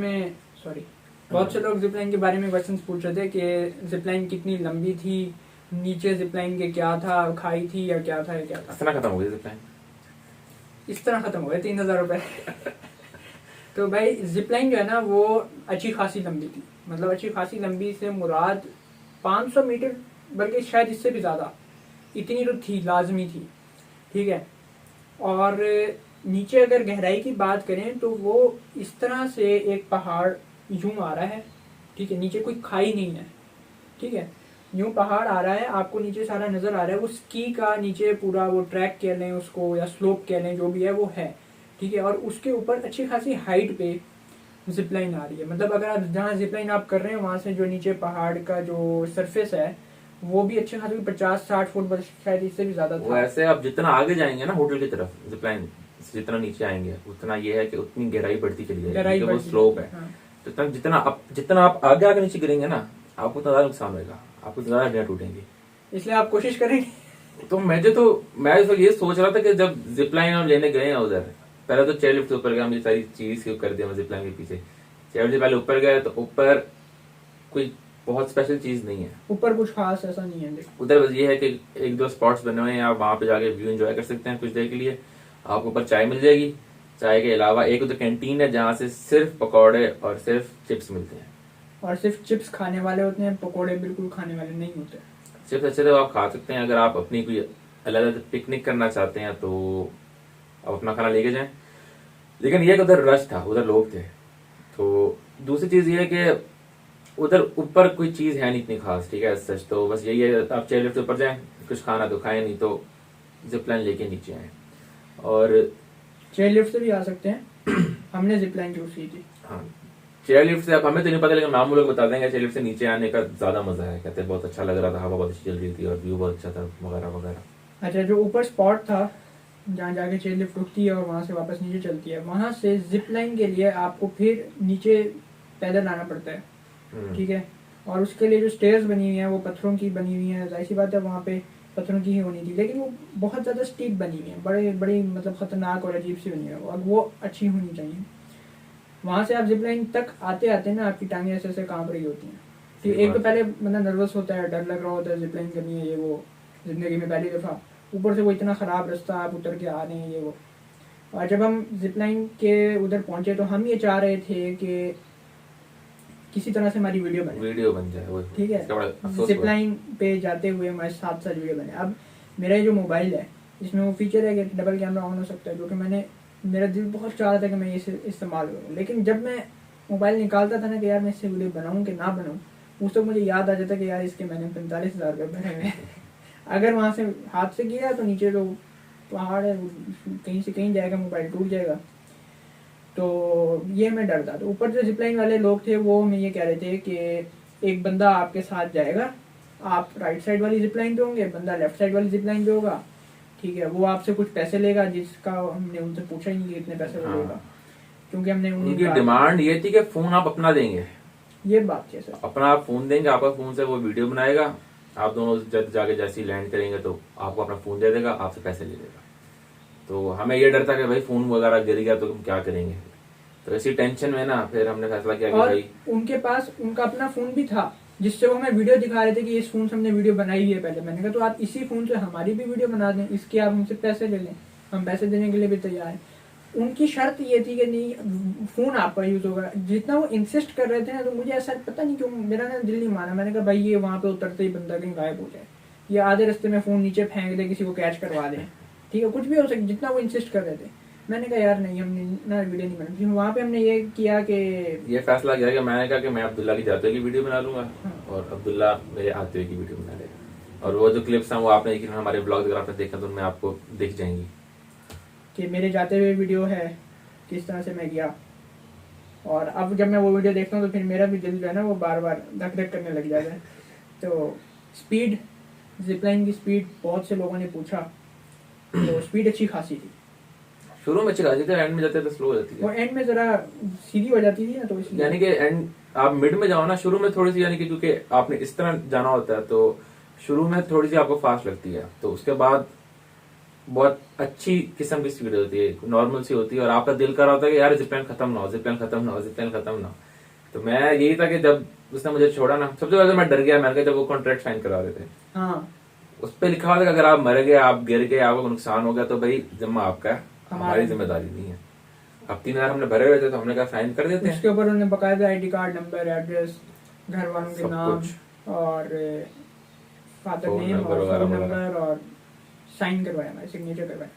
में क्वेश्चंस पूछ रहे थे कि जिपलाइन कितनी लंबी थी, नीचे जिपलाइन के क्या था, खाई थी या क्या था। इस तरह खत्म हो गई जिपलाइन, इस तरह खत्म हो गए 3,000 रुपए। तो भाई जिपलाइन जो है ना वो अच्छी खासी लंबी थी, मतलब अच्छी खासी लंबी से मुराद 500 मीटर, बल्कि शायद इससे भी ज़्यादा, इतनी तो थी, लाजमी थी, ठीक है। और नीचे अगर गहराई की बात करें तो वो इस तरह से एक पहाड़ यूं आ रहा है, ठीक है, नीचे कोई खाई नहीं है, ठीक है, यूं पहाड़ आ रहा है, आपको नीचे सारा नज़र आ रहा है, वो स्की का नीचे पूरा वो ट्रैक कह लें उसको या स्लोप कह लें, जो भी है वो है, ठीक है। और उसके ऊपर अच्छी खासी हाइट पे जिपलाइन आ रही है, मतलब अगर आप जहाँ जिपलाइन आप कर रहे हैं वहाँ से जो नीचे पहाड़ का जो सरफेस है वो भी अच्छे खासे 50-60 फुट, बस शायद इससे भी ज्यादा वो था। ऐसे आप जितना आगे जाएंगे ना होटल की तरफ, जिपलाइन जितना नीचे आएंगे उतना ये है कि उतनी गहराई बढ़ती चली जाएगी, क्योंकि वो स्लोप है। हाँ। तो जितना आप आगे आगे नीचे गिरेंगे ना, आपको उतना ज्यादा नुकसान होगा, आपको ज्यादा हड्डियां टूटेंगी। इसलिए आप कोशिश करेंगे। तो मैं इस वक्त ये सोच रहा था कि जब जिपलाइन हम लेने गए हैं उधर, पहले तो चेयर लिफ्ट के ऊपर गया, मुझे सारी चीज कर दिया मैं जिपलाइन के पीछे। चेयर से पहले ऊपर गया तो ऊपर कोई बहुत स्पेशल चीज नहीं है, ऊपर कुछ खास ऐसा नहीं है। उधर बस ये है कि एक दो स्पॉट्स बने हुए हैं, आप वहां पे जाके व्यू एंजॉय कर सकते हैं कुछ देर के लिए। आपको ऊपर चाय मिल जाएगी, चाय के अलावा एक उधर कैंटीन है जहाँ से सिर्फ पकौड़े और सिर्फ चिप्स मिलते हैं, और सिर्फ चिप्स खाने वाले होते हैं, पकोड़े बिल्कुल खाने वाले नहीं होते। चिप्स अच्छे तो आप खा सकते हैं। अगर आप अपनी कोई अलग पिकनिक करना चाहते हैं तो आप अपना खाना लेके जाएं, लेकिन ये उधर रश था, उधर लोग थे। तो दूसरी चीज ये है कि उधर ऊपर कोई चीज है नहीं इतनी खास, ठीक है, सच तो बस यही है, आप चेयर लिफ्ट ऊपर जाएं, कुछ खाना तो खाएं, नहीं तो जिपलाइन लेके नीचे आए। और चेयर लिफ्ट से भी आ सकते हैं। हमने जिपलाइन चूज की थी। हाँ, चेयर लिफ्ट से अब हमें तो नहीं पता, लेकिन मामू लोग बता देंगे चेयर लिफ्ट से नीचे आने का ज्यादा मजा है, कहते हैं बहुत अच्छा लग रहा था, हवा बहुत अच्छी चल रही थी और व्यू बहुत अच्छा था वगैरह वगैरह। अच्छा, जो ऊपर स्पॉट था जहाँ जाके चेयर लिफ्ट रुकती है और वहाँ से वापस नीचे चलती है, वहाँ से जिप लाइन के लिए आपको फिर नीचे पैदल आना पड़ता है, ठीक है। और उसके लिए जो स्टेयर्स बनी हुई हैं वो पत्थरों की बनी हुई हैं, जाहिर सी बात है वहाँ पे पत्थरों की ही होनी थी, लेकिन वो बहुत ज़्यादा स्टीप बनी हुई है, बड़ी मतलब ख़तरनाक और अजीब सी बनी है, और वो अच्छी होनी चाहिए। वहाँ से आप जिप लाइन तक आते आते ना आपकी टांगें ऐसे ऐसे कांप रही होती हैं, ठीक। एक तो पहले बंदा नर्वस होता है, डर लग रहा होता है, जिप लाइन करनी है ये वो, ज़िंदगी में पहली दफ़ा, ऊपर से वो इतना ख़राब रास्ता, आप उतर के आ रहे हैं ये वो। और जब हम जिप लाइन के उधर पहुँचे तो हम ये चाह रहे थे कि किसी तरह से हमारी वीडियो बन जाए वो, ठीक है। जिप लाइन पे जाते हुए हमारे साथ साथ वीडियो बने। अब मेरा जो मोबाइल है इसमें वो फीचर है कि डबल कैमरा ऑन हो सकता है, जो कि मेरा दिल बहुत चाह रहा था कि मैं इसे इस्तेमाल करूँ, लेकिन जब मैं मोबाइल निकालता था ना कि यार मैं इससे वीडियो बनाऊँ कि ना बनाऊँ, उस तक मुझे याद आ जाता कि यार इसके मैंने 45,000 रुपये भरे हुए हैं। अगर वहाँ से हाथ से किया तो नीचे जो पहाड़ है कहीं से कहीं जाएगा, मोबाइल टूट जाएगा, तो ये हमें डर था। तो ऊपर जो जिपलाइन वाले लोग थे वो हमें ये कह रहे थे कि एक बंदा आपके साथ जाएगा, आप राइट साइड वाली जिपलाइन पे होंगे, बंदा लेफ्ट साइड वाली जिपलाइन पे होगा, ठीक है। वो आपसे कुछ पैसे लेगा, जिसका हमने उनसे पूछा ही नहीं कि कितने पैसे वो लेगा, क्योंकि हमने उनकी डिमांड ये थी कि फोन आप अपना देंगे, ये बात थी सर, अपना आप फोन देंगे, आपका फोन से वो वीडियो बनाएगा, आप दोनों जब जाके जैसे ही लैंड करेंगे तो आपको अपना फोन दे देगा, आपसे पैसे ले लेगा। तो हमें ये डर था कि भाई फोन वगैरह गिर गया तो हम क्या करेंगे, तो इसी टेंशन में ना फिर हमने फैसला किया कि भाई उनके पास उनका अपना फोन भी था जिससे वो हमें वीडियो दिखा रहे थे कि इस फोन से हमने वीडियो बनाई है पहले। मैंने कहा तो आप इसी फोन से हमारी भी वीडियो बना दें, इसके आप हमसे पैसे ले लें, हम पैसे देने के लिए भी तैयार हैं। उनकी शर्त ये थी कि नहीं फोन आपका यूज होगा। जितना वो इंसिस्ट कर रहे थे ना, तो मुझे ऐसा पता नहीं क्यों मेरा ना दिल नहीं माना। मैंने कहा भाई ये वहाँ पे उतरते ही बंदा कहीं गायब हो जाए, ये आधे रास्ते में फोन नीचे फेंक दे, किसी को कैच करवा दे, ठीक है, कुछ भी हो सकता, जितना वो इंसिस्ट कर रहे थे। मैंने कहा यार नहीं, हमने ना वीडियो नहीं बनाई। वहाँ पे हमने ये किया कि ये फैसला किया कि मैंने कहा कि मैं अब्दुल्ला की जाते हुए की वीडियो बना लूंगा और अब्दुल्ला मेरे आते हुए की वीडियो बना लेगा। और वो जो क्लिप्स हैं वो आपने यकीन हमारे ब्लॉग वगैरह पे देखा तो उनमें आपको दिख जाएंगी कि मेरे जाते हुए वीडियो है, किस तरह से मैं गया। और अब जब मैं वो वीडियो देखता हूँ तो फिर मेरा भी दिल जो है ना वो बार बार धक धक करने लग जाता है। तो स्पीड, जिपलाइन की स्पीड बहुत से लोगों ने पूछा, तो स्पीड अच्छी खासी थी। शुरू में अच्छी खासी थी, एंड में जाते तो स्लो हो जाती वो है। एंड में जरा सीधी हो जाती थी ना, तो इसलिए यानी कि एंड आप मिड में जाओ ना, शुरू में थोड़ी सी, यानी कि क्योंकि आपने इस तरह जाना होता है तो शुरू में थोड़ी सी आपको फास्ट लगती है, तो उसके बाद बहुत अच्छी किस्म की स्पीड होती है, नॉर्मल सी होती है, और आपका दिल कर रहा होता है कि यार जिपलाइन खत्म ना हो, जिपलाइन खत्म ना हो, जिपलाइन खत्म ना हो। तो मैं यही था कि जब उसने मुझे छोड़ा ना, सबसे पहले मैं डर गया, मैंने कहा जब वो कॉन्ट्रैक्ट साइन करा रहे थे, हाँ उस पर लिखा हुआ था कि अगर आप मर गए, आप गिर गए, आपको नुकसान हो गया तो भाई जिम्मा आपका है, हमारी जिम्मेदारी नहीं है। अब 3,000 हमने भरे हुए थे तो हमने कहा साइन कर देते हैं। उसके ऊपर उन्होंने बकायदा आईडी कार्ड नंबर, एड्रेस, घर वालों के सब नाम कुछ। और फादर फोन नेम नंबर और वगैरह फोन वगैरह। नंबर, और साइन करवाया, मैं सिग्नेचर करवाया।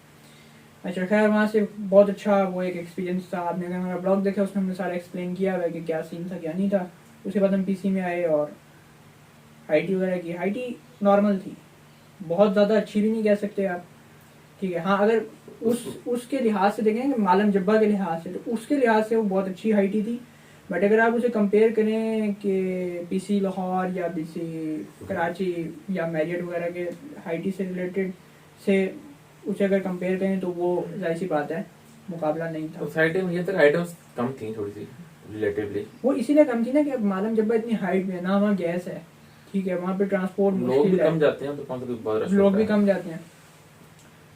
अच्छा खैर, वहाँ से बहुत अच्छा वो एक एक्सपीरियंस था। आपने अगर मेरा ब्लॉग देखा, उसमें हमने सारा एक्सप्लेन किया हुआ है कि क्या सीन था क्या नहीं था। उसके बाद हम पीसी में आए और हाईटी वगैरह की। हाईटी नॉर्मल थी, बहुत ज़्यादा अच्छी भी नहीं कह सकते आप, ठीक है। हाँ, अगर उसके लिहाज से देखें, मालम जब्बा के लिहाज से, तो उसके लिहाज से वो बहुत अच्छी हाईटी थी। बट अगर आप उसे कंपेयर करें कि पीसी लाहौर या पीसी कराची या मैरियट वगैरह के हाईटी से रिलेटेड से उसे अगर कंपेयर करें, तो वो जाहिर सी बात है मुकाबला नहीं था। उस हाईटी में ये तक आइटम्स कम थी थोड़ी सी रिलेटिवली। वो इसीलिए कम थी ना कि अब मालम जब्बा इतनी हाइट में ना, वहाँ गैस है, ठीक है, वहाँ पे ट्रांसपोर्ट लोग भी मुश्किल कम है, जाते हैं तो कौन सा कोई बहुत रश लोग होता भी है। कम जाते हैं।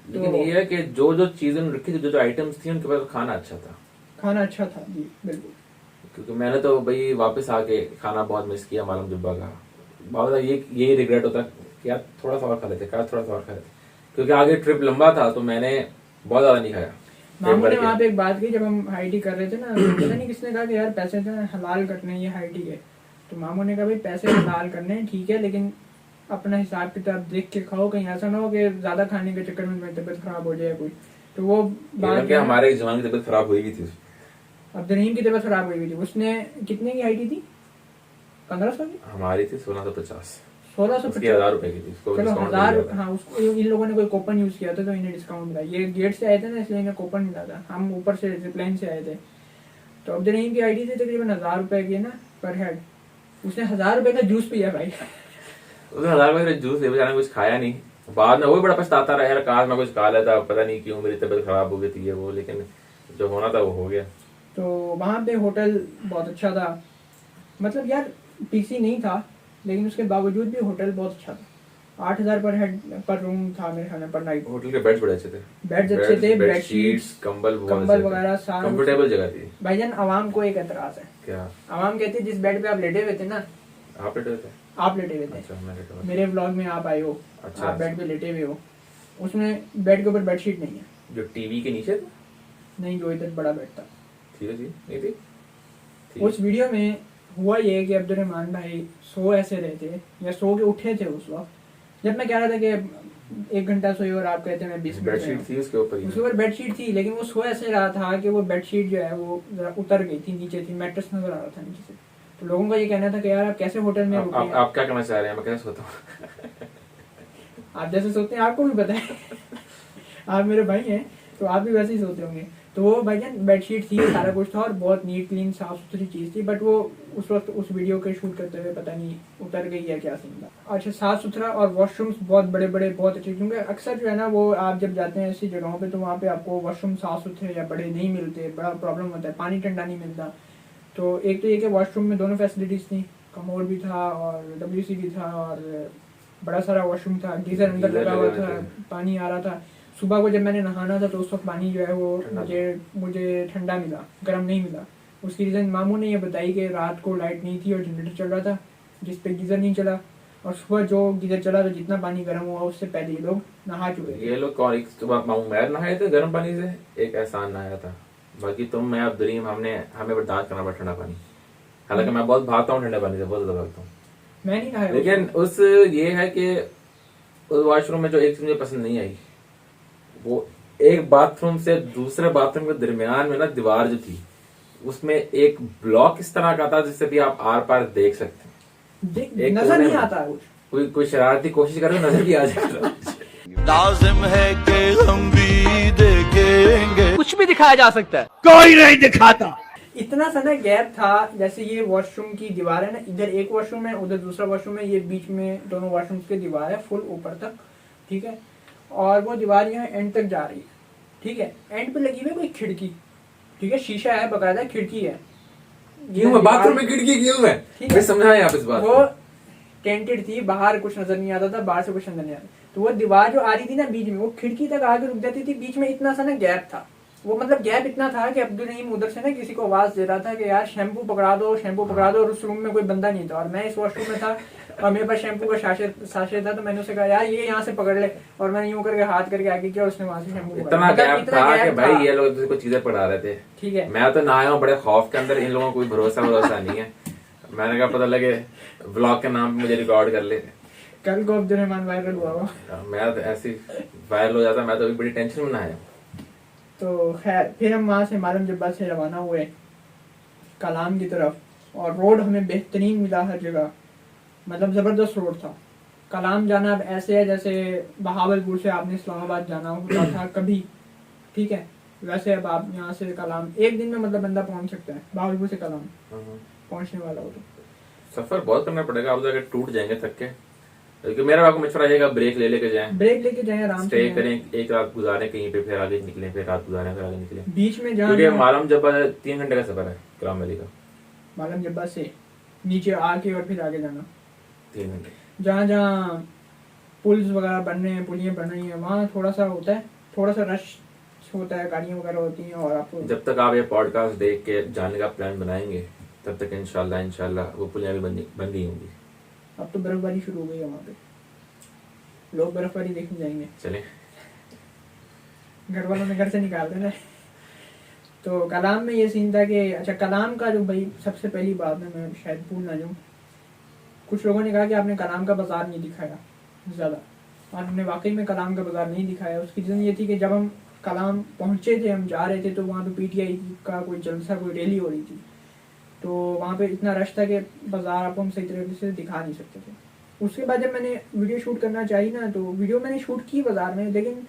लेकिन तो- ये है कि जो जो चीजें रखी थी, जो जो आइटम्स थी, उनके पास खाना अच्छा था। खाना अच्छा था जी, बिल्कुल। क्योंकि मैंने तो भाई वापस आके खाना बहुत मिस किया मालूम जुब्बा का। बहुत ये रिग्रेट होता कि यार थोड़ा सा और खा लेते, थोड़ा सा और खा लेते, क्योंकि आगे ट्रिप लंबा था तो मैंने बहुत ज्यादा नहीं खाया। मामू ने वहाँ पे एक बात की, जब हम हाईटी कर रहे थे ना, पता नहीं किसने कहा कि यार पैसे जो है हलाल करने हैं ये हाईटी के। तो मामू ने कहा भाई पैसे हलाल करने हैं, ठीक है, लेकिन अपना हिसाब किताब देख के खाओ, कहीं ऐसा ना हो कि ज्यादा खाने के चक्कर में मेरी तबीयत खराब हो जाए कोई। तो वो बात कि हमारे एक जवान की तबीयत खराब हुई भी थी। अब्दुलरहीम की तबीयत खराब हुई थी, उसने कितने की हाईटी थी? 1500 की? हमारी थी 1650, 1650, 1000 रुपए की थी। उसको चलो डिस्काउंट 1000। मिल गया था। हाँ, उसको इन लोगों ने कोई कूपन यूज किया था तो इन्हें डिस्काउंट मिला। ये गेट से आए थे ना, इसलिए इन्हें कूपन मिला था। हम ऊपर से जिपलाइन से आए थे। तो अब्दुलरहीम की आईडी थी तकरीबन 1000 रुपए की ना पर हेड। उसने 1000 रुपए का जूस पिया भाई। उसने 1000 रुपए का जूस ले, बेचारा ने कुछ खाया नहीं। बाद में वो भी बड़ा पछताता रहा, यार काश मैं कुछ खा लेता, पता नहीं क्यों मेरी तबीयत खराब हो गई थी ये वो, लेकिन जो होना था वो हो गया। तो वहाँ पे होटल बहुत अच्छा था, मतलब यार पीसी नहीं था, लेकिन उसके बावजूद भी होटल बहुत अच्छा था। 8000 पर हेड पर रूम था मेरे ख्याल में, पर नाइट। होटल के बेड्स बड़े अच्छे थे, बेड्स अच्छे थे, बेडशीट्स, कंबल वगैरह सारा कंफर्टेबल जगह थी। भाईजान, आवाम को एक एतराज है। क्या आवाम कहती है जिस बेड पे आप लेटे हुए थे ना, आप लेटे थे? आप लेटे हुए थे, अच्छा, मैं लेटा हुआ। मेरे व्लॉग में आप आए हो, अच्छा, आप बेड पे लेटे हुए हो, उसमें बेड के ऊपर बेडशीट नहीं है। जो टीवी के नीचे था? नहीं, जो इधर बड़ा बेड था। ठीक है जी, नहीं थी, ठीक। उस वीडियो में हुआ ये कि अब्दुलरहमान भाई सो ऐसे रहे थे या सो के उठे थे उस वक्त, जब मैं कह रहा था कि 1 घंटा सोए और आप कहते हैं मैं 20 मिनट सोया बेडशीट थी उसके ऊपर ही। उसके ऊपर बेडशीट थी, लेकिन वो सो ऐसे रहा था कि वो बेडशीट जो है वो जरा उतर गई थी, नीचे थी, मैट्रेस नजर आ रहा था नीचे से। तो लोगों का ये कहना था कि यार आप कैसे होटल में रुके हैं? आप क्या कहना चाह रहे हैं? मैं कैसे सोता हूँ? आप जैसे सोते हैं आपको भी पता है। आप मेरे भाई हैं तो आप भी वैसे ही सोते होंगे। तो वो भाईजान बेडशीट थी, सारा कुछ था और बहुत नीट क्लीन साफ सुथरी चीज़ थी, बट वो उस वक्त उस वीडियो के शूट करते हुए पता नहीं उतर गई या क्या सीन था। अच्छा, साफ सुथरा और वॉशरूम्स बहुत बड़े बड़े बहुत अच्छे, क्योंकि अक्सर जो है ना वो आप जब जाते हैं ऐसी जगहों पे तो वहाँ पे आपको वॉशरूम साफ सुथरे या बड़े नहीं मिलते, बड़ा प्रॉब्लम होता है, पानी ठंडा नहीं मिलता। तो एक तो ये कि वॉशरूम में दोनों फैसिलिटीज़ थी, कमोड भी था और WC भी था और बड़ा सारा वॉशरूम था, गीजर अंदर लगा हुआ था, पानी आ रहा था। सुबह को जब मैंने नहाना था तो उस वक्त पानी जो है वो मुझे ठंडा मिला, गर्म नहीं मिला। उसकी रीज़न मामू ने ये बताई कि रात को लाइट नहीं थी और जनरेटर चल रहा था जिस पे गीज़र नहीं चला, और सुबह जो गीज़र चला तो जितना पानी गर्म हुआ उससे पहले ये लोग नहा चुके थे। ये लोग कौन? एक सुबह मामू मैर नहाए थे गर्म पानी से, एक एहसान नहाया था, बाकी तुम मैं अब्दुलरहीम हमें बर्दाश्त करना पड़ा ठंडा पानी। हालांकि मैं बहुत भागता हूँ ठंडे पानी से, बहुत ज्यादा भागता हूँ। मैं नहीं नहाया। लेकिन उस ये है कि उस वॉशरूम में जो एक चीज मुझे पसंद नहीं आई, वो एक बाथरूम से दूसरे बाथरूम के दरमियान में ना दीवार जो थी उसमें एक ब्लॉक इस तरह का था जिससे भी आप आर पार देख सकते हैं। एक नजर कोने नहीं में आता कुछ। कोई शरारती कोशिश करे तो नजर भी आ जाएगा। लाजिम है कि हम भी देखेंगे। कुछ भी दिखाया जा सकता है। कोई नहीं दिखाता। इतना सा ना गैप था, जैसे ये वॉशरूम की दीवार है ना, इधर एक वॉशरूम है उधर दूसरा वॉशरूम है, ये बीच में दोनों वॉशरूम्स की दीवार है फुल ऊपर तक, ठीक है, और वो दीवार यहाँ एंड तक जा रही है। ठीक है, एंड पे लगी हुई है कोई खिड़की, ठीक है, शीशा है, बकायदा खिड़की है, क्यों है बाथरूम में खिड़की क्यों है? ठीक है। मैं समझाएं आप इस बात वो को। टेंटेड थी, बाहर कुछ नजर नहीं आता था, बाहर से कुछ नजर नहीं आता, तो वो दीवार जो आ रही थी ना बीच में, वो खिड़की तक आके रुक जाती थी, बीच में इतना सा ना गैप था, वो मतलब गैप इतना था कि अब्दुल रहीम उधर से ना किसी को आवाज दे रहा था कि यार शैम्पू पकड़ा दो, शैम्पू पकड़ा दो, और उस रूम में कोई बंदा नहीं था, और मैं इस वॉशरूम में था और मेरे पास शैम्पू का साशे था, तो मैंने उसे कहा यार ये यहाँ से पकड़ ले, और मैंने यूं करके हाथ करके आगे किया, उसने वहां से शैम्पू इतना गैप था कि भाई ये लोग कुछ चीजें पढ़ा रहे थे। ठीक है, मैं तो ना आया हूँ बड़े खौफ के अंदर, इन लोगों को कोई भरोसा नहीं है। मैंने कहा पता लगे व्लॉग के नाम पे मुझे रिकॉर्ड कर ले, कल को अब्दुल रहमान वायरल हुआ हो। मैं तो ऐसी वायरल हो जाता, मैं तो अभी बड़ी टेंशन में ना आया। तो खैर फिर हम वहाँ से मालूम जब्बा से रवाना हुए कलाम की तरफ, और रोड हमें बेहतरीन मिला हर जगह, मतलब ज़बरदस्त रोड था। कलाम जाना अब ऐसे है जैसे बहावलपुर से आपने इस्लामाबाद जाना होता था कभी, ठीक है, वैसे अब आप यहाँ से कलाम एक दिन में मतलब बंदा पहुँच सकता है, बहावलपुर से कलाम पहुँचने वाला हो तो। सफर बहुत करना पड़ेगा, आप जाकर टूट जाएंगे थक के, क्योंकि मेरा आपको मशवरा रहेगा ब्रेक ले लेके जाएं, ब्रेक लेके जाएं, आराम स्टे से करें, एक रात गुजारें कहीं पे, फिर आगे निकलें, फिर रात गुजारें, फिर आगे निकलें। बीच में क्योंकि जहाँ मालूम जब 3 घंटे का सफर है कलाम वैली का, मालूम जब्बा से नीचे आके और फिर आगे जाना, 3 घंटे। जहाँ जहाँ पुल्स वगैरह बन रहे हैं, पुलियाँ बन रही हैं, वहाँ थोड़ा सा होता है, थोड़ा सा रश होता है, गाड़ियाँ वगैरह होती हैं, और आपको जब तक आप ये पॉडकास्ट देख के जाने का प्लान बनाएंगे तब तक इंशाल्लाह वो पुलियाँ भी बन गई होंगी। अब तो बर्फबारी शुरू हो गई है वहाँ पे, लोग बर्फबारी देखने जाएंगे, चलें। घर वालों ने घर से निकाल देना। तो कलाम में ये सीन था कि अच्छा कलाम का जो भाई सबसे पहली बात है, मैं शायद भूल ना जाऊँ, कुछ लोगों ने कहा कि आपने कलाम का बाजार नहीं दिखाया ज़्यादा, और हमने वाकई में कलाम का बाजार नहीं दिखाया। उसकी रीज़न ये थी कि जब हम कलाम पहुँचे थे, हम जा रहे थे, तो वहाँ पे PTI का कोई जलसा, कोई रैली हो रही थी, तो वहाँ पे इतना रश था कि बाजार आपको हम सही तरीके से दिखा नहीं सकते थे। उसके बाद जब मैंने वीडियो शूट करना चाहिए ना, तो वीडियो मैंने शूट की बाजार में, लेकिन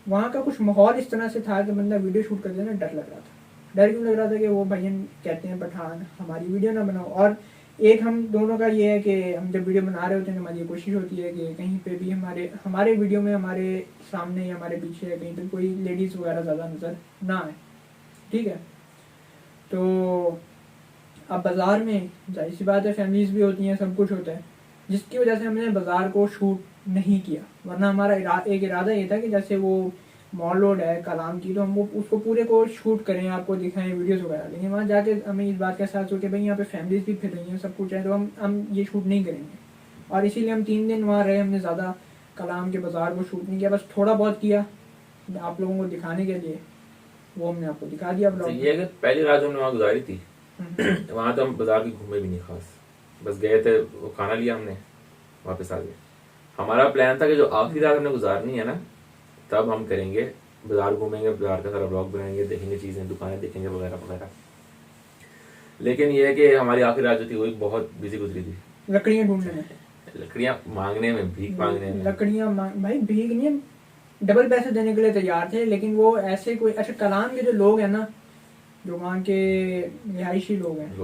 वहाँ का कुछ माहौल इस तरह से था कि बंदा वीडियो शूट करते ना डर लग रहा था। डर क्यों लग रहा था कि वो भैया कहते हैं पठान हमारी वीडियो ना बनाओ, और एक हम दोनों का ये है कि हम जब वीडियो बना रहे होते हैं तो हमारी ये कोशिश होती है कि कहीं पे भी हमारे वीडियो में हमारे सामने या हमारे पीछे कहीं पे कोई लेडीज़ वगैरह ज़्यादा नज़र ना आए, ठीक है। तो अब बाज़ार में जाहिर सी बात है फैमिलीज़ भी होती हैं, सब कुछ होता है, जिसकी वजह से हमने बाज़ार को शूट नहीं किया, वरना हमारा एक इरादा ये था कि जैसे वो मॉल रोड है कलाम की, तो हम वो उसको पूरे को शूट करें, आपको दिखाएं वीडियोस वगैरह, लेकिन वहाँ जाके हमें इस बात का एहसास हो कि भाई यहाँ पे फैमिलीज भी फिर रही हैं, सब कुछ है, तो हम ये शूट नहीं करेंगे, और इसीलिए हम 3 दिन वहाँ रहे। हमने ज़्यादा कलाम के बाज़ार को शूट नहीं किया, बस थोड़ा बहुत किया आप लोगों को दिखाने के लिए, वो हमने आपको दिखा दिया ब्लॉग। ये अगर पहली रात हमने वहाँ गुजारी थी, वहाँ तो हम बाजार भी घूमे भी नहीं खास, बस गए थे, वो खाना लिया हमने, वापस आ गए। हमारा प्लान था कि जो आखिरी रात हमने गुजारनी है ना, तब हम करेंगे बाजार, घूमेंगे, बाजार का सारा ब्लॉग बनाएंगे, देखेंगे चीजें, दुकानें देखेंगे वगैरह वगैरह। लेकिन ये है कि हमारी आखिरी रात जो थी वो बहुत बिजी गुजरी थी, लकड़ियाँ ढूंढने में, लकड़ियाँ मांगने में, भीख मांगने में। लकड़ियाँ भाई भीख नहीं, डबल पैसे देने के लिए तैयार थे, लेकिन वो ऐसे कोई अच्छा कलाम के जो लोग हैं ना, जो वहाँ के रिहायशी लोग हैं,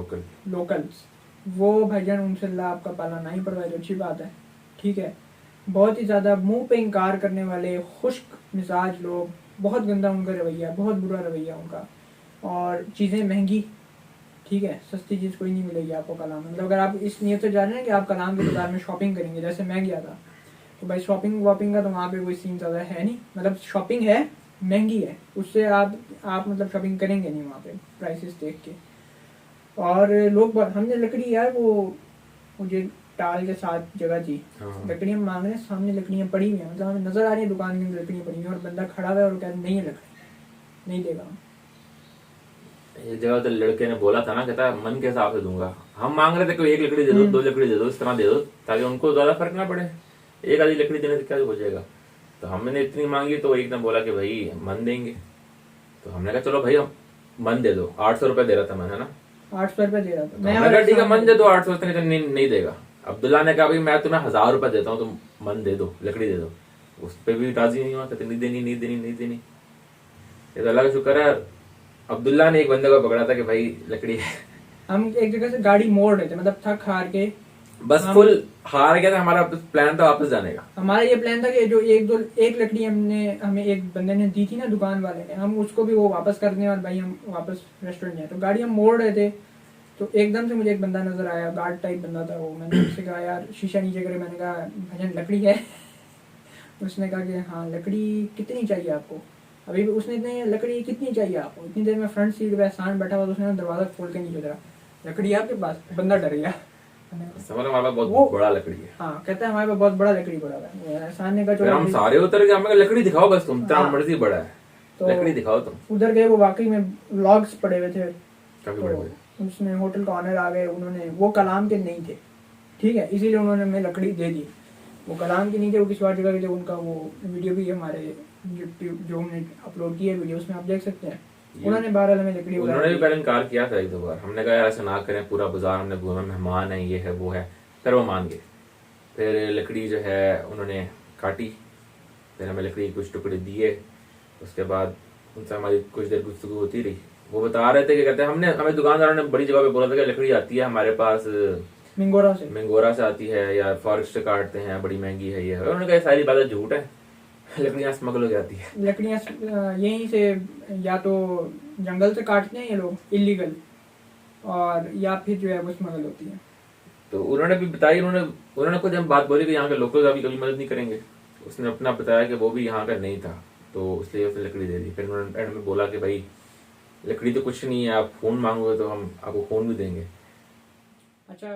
लोकल्स, वो भाईजान उनसे अल्लाह आपका पाला नहीं पड़वाए, तो अच्छी बात है, ठीक है। बहुत ही ज़्यादा मुंह पे इनकार करने वाले खुश्क मिजाज लोग, बहुत गंदा उनका रवैया, बहुत बुरा रवैया उनका, और चीज़ें महंगी, ठीक है, सस्ती चीज़ कोई नहीं मिलेगी आपको कलाम में। मतलब अगर आप इस नियत से जा रहे हैं कि आप कलाम के बाजार में शॉपिंग करेंगे, जैसे मैं गया था, तो भाई शॉपिंग वॉपिंग का तो वहाँ पे कोई सीन ज़्यादा है नहीं, मतलब शॉपिंग है, महंगी है, उससे आप मतलब शॉपिंग करेंगे नहीं वहाँ पे प्राइसेस देख के। और लोग हमने लकड़ी यार वो मुझे टाल के साथ जगह थी, लकड़ियाँ मांग रहे हैं, सामने लकड़ियाँ पड़ी हुई हैं, मतलब हमें नजर आ रही है दुकान के अंदर लकड़ियाँ पड़ी हुई हैं, और बंदा खड़ा हुआ है और कह रहा नहीं है लकड़ी, नहीं देगा। ये जगह तो लड़के ने बोला था ना, कहता मन के हिसाब से दूंगा। हम मांग रहे थे कोई 1 लकड़ी दे दो, 2 लकड़ी दे दो, इस तरह दे दो ताकि उनको ज्यादा फर्क ना पड़े, एक आधी लकड़ी देने से क्या हो जाएगा। तो हमने इतनी मांगी तो एक ने बोला कि भाई मन देंगे, तो हमने कहा चलो भाई हम मन दे दो। 800 रुपए दे रहा था मैं, है ना, 800 रुपए दे रहा था मैं, ठीक है मन दे दो 800, नहीं देगा। अब्दुल्ला ने कहा भाई मैं तुम्हें 1000 रुपए देता हूँ, तुम मन दे दो, लकड़ी दे दो। उस पर भी राजी नहीं हुआ, कहते नहीं देनी। ये तो अल्लाह का शुक्र है, अब्दुल्ला ने एक बंदे को पकड़ा था कि भाई लकड़ी है। हम एक जगह से गाड़ी मोड़ रहे थे, मतलब थक हार के बस फुल हार गया था। हमारा प्लान था वापस जाने का। हमारा ये प्लान था कि जो एक लकड़ी हमें एक बंदे ने दी थी ना, दुकान वाले ने, हम उसको भी वो वापस कर दें और भाई हम वापस रेस्टोरेंट जाए। तो गाड़ी हम मोड़ रहे थे तो एकदम से मुझे एक बंदा नजर आया, गार्ड टाइप बंदा था वो। मैंने उससे कहा यार शीशा नीचे करे, मैंने कहा भजन लकड़ी है। उसने कहा कि हाँ लकड़ी कितनी चाहिए आपको। अभी भी उसने इतने लकड़ी कितनी चाहिए आपको। इतनी देर में फ्रंट सीट पे एहसान बैठा हुआ, तो उसने दरवाजा खोल के नीचे उतरा, लकड़ी आपके पास। बंदा डर गया। हमारे पास बहुत बड़ा लकड़ी है। हाँ कहता है हमारे पास बहुत बड़ा लकड़ी पड़ा हुआ है। एहसान ने कहा फिर चलो हम सारे उतर गए। हमें कहा, लकड़ी दिखाओ बस, तुम तेरा हाँ। मर्जी बड़ा है, तो लकड़ी दिखाओ तुम। उधर गए, वो वाकई में व्लॉग्स पड़े हुए थे। काफी बड़े बड़े। तो उसमें होटल का ऑनर आ गए, उन्होंने, वो कलाम के नहीं थे, ठीक है, इसीलिए उन्होंने हमें लकड़ी दे दी। वो कलाम के नहीं थे, वो किसी और जगह के थे। उनका वो वीडियो भी हमारे यूट्यूब जो हमने अपलोड किया है वीडियो, उसमें आप देख सकते हैं। उन्होंने 12 हमें लकड़ी उन्होंने भी पहले इनकार किया था एक दो बार। हमने कहा यार ऐसा ना करें, पूरा बाजार हमने घूमा, मेहमान है, ये है वो है। फिर वो मान गए। फिर लकड़ी जो है उन्होंने काटी, फिर हमें लकड़ी कुछ टुकड़े दिए। उसके बाद उनसे हमारी कुछ देर गुफ्तगू होती रही। वो बता रहे थे कि कहते हैं हमें दुकानदारों ने बड़ी जगह पे बोला था कि लकड़ी आती है हमारे पास मिंगोरा से आती है या फॉरेस्ट से काटते हैं, बड़ी महंगी है ये। उन्होंने कहा सारी बातें झूठ है, लकड़ियाँ स्मगल हो जाती है। लकड़ियाँ यहीं से या तो जंगल से काटते हैं ये लोग इलीगल, और या फिर जो है वो स्मगल होती है। तो उन्होंने भी बताई, उन्होंने खुद हम बात बोली कि यहाँ के लोकल अभी कभी मदद नहीं करेंगे। उसने अपना बताया कि वो भी यहाँ का नहीं था, तो इसलिए उसने लकड़ी दे दी। फिर उन्होंने एंड में बोला कि भाई लकड़ी तो कुछ नहीं है, आप खून मांगोगे तो हम आपको खून भी देंगे। अच्छा